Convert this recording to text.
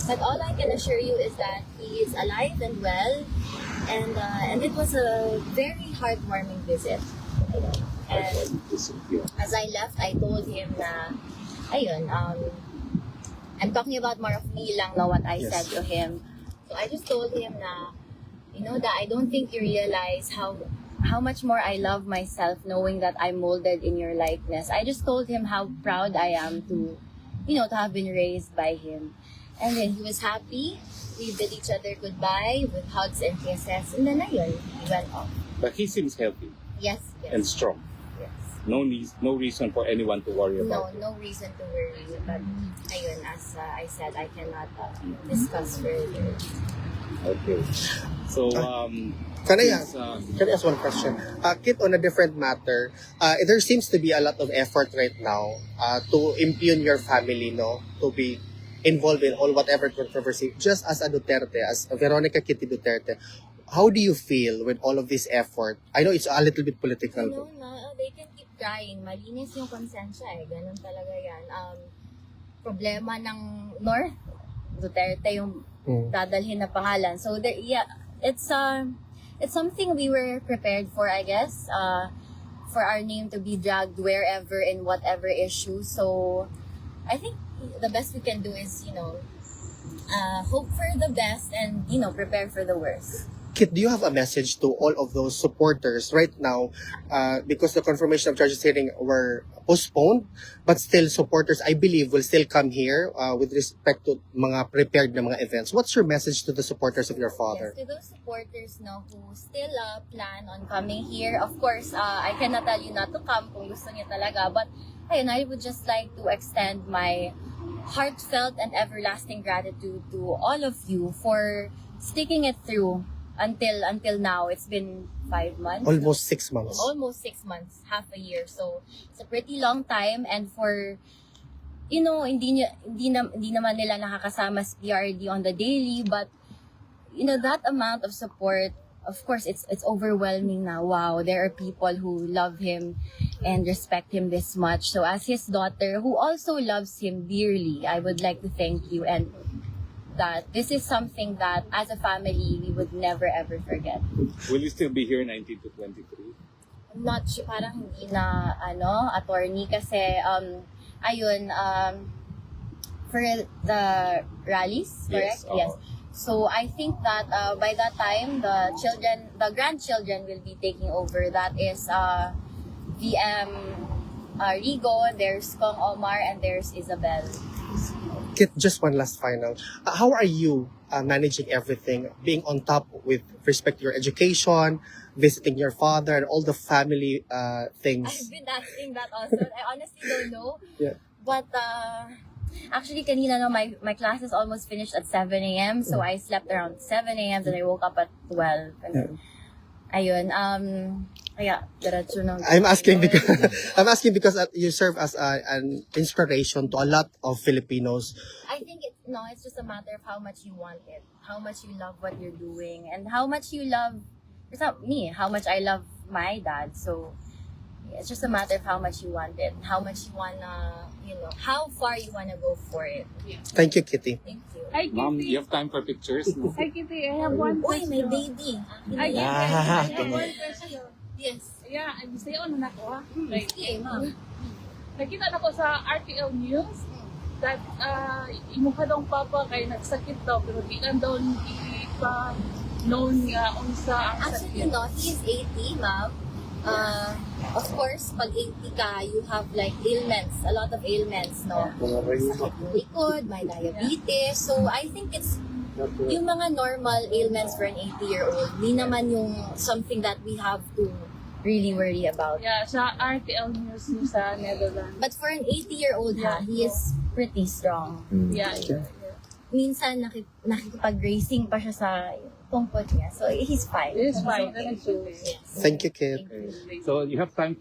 But all I can assure you is that he is alive and well, and it was a very heartwarming visit. And as I left, I told him na, ayun, I'm talking about more of me lang na what I said to him. So I just told him na, that I don't think you realize how much more I love myself knowing that I'm molded in your likeness. I just told him how proud I am to have been raised by him. And then he was happy. We bid each other goodbye with hugs and kisses. And then ayun, he went off. But he seems healthy Yes. and strong. Yes. No reason for anyone to worry about it. No reason to worry. But ayun, as I said, I cannot discuss further. Okay. So, Can I since, ask one question? Kit, on a different matter, there seems to be a lot of effort right now to impugn your family, no? To be involved in all whatever controversy. Just as a Duterte, as Veronica Kitty Duterte, how do you feel with all of this effort? I know it's a little bit political. They can keep trying. Malinis yung konsensya eh. Ganun talaga yan. Problema ng North, Duterte yung dadalhin na pangalan. So, it's something we were prepared for, I guess, for our name to be dragged wherever in whatever issue. So, I think the best we can do is, hope for the best and, prepare for the worst. Kit, do you have a message to all of those supporters right now? Because the confirmation of charges hearing were postponed, but still supporters, I believe, will still come here with respect to mga prepared na mga events. What's your message to the supporters of your father? Yes, to those supporters who still plan on coming here, of course, I cannot tell you not to come kung gusto niyo talaga, but ayun, I would just like to extend my heartfelt and everlasting gratitude to all of you for sticking it through until now. It's been 5 months. Almost 6 months. Almost 6 months, half a year. So it's a pretty long time, and for hindi naman nila nakakasama si PRD on the daily, but that amount of support, of course, it's overwhelming now. Wow, there are people who love him and respect him this much. So as his daughter, who also loves him dearly, I would like to thank you, and that this is something that as a family we would never ever forget. will you still be here 19 to 23? Not sure, parang hindi na attorney kasi for the rallies, correct? Yes. So I think that by that time the grandchildren will be taking over. That is VM Rigo, there's Kong Omar, and there's Isabel. Kit, just one last final. How are you managing everything, being on top with respect to your education, visiting your father, and all the family things? I've been asking that also. I honestly don't know. Yeah. But actually, kanina my classes almost finished at 7 a.m. So I slept around 7 a.m. Then I woke up at 12. And then, ayun. Diretso na. I'm asking because you serve as an inspiration to a lot of Filipinos. I think it's just a matter of how much you want it, how much you love what you're doing, and how much you love, it's not me, how much I love my dad. So it's just a matter of how much you want it, how much you wanna, how far you wanna go for it. Yeah. Thank you, Kitty. Thank you. Hi, Mom, Kitty. you have time for pictures? No? Hi, Kitty. I have one Uy, question. may baby. Ay, Yeah. I have one question. Yes. Yeah, I'm saying na ako, ha? Like, Sige, ma'am. nakita na ko sa RTL News that imong kadong papa kay nagsakit daw pero di lang daw pa known nga unsa ang Actually, sakit. he's 80, ma'am. Of course, pag 80 ka, you have like ailments, a lot of ailments, no? Sakit ng likod, may diabetes. So, I think it's yung mga normal ailments for an 80-year-old, di naman yung something that we have to really worry about. Yeah, sa RTL News sa Netherlands. But for an 80-year-old, he is pretty strong. Yeah. Minsan, nakikipag-racing pa siya sa tungkod niya. So, he's fine. It's fine. That is Yes. Thank you, Kit. So you have time for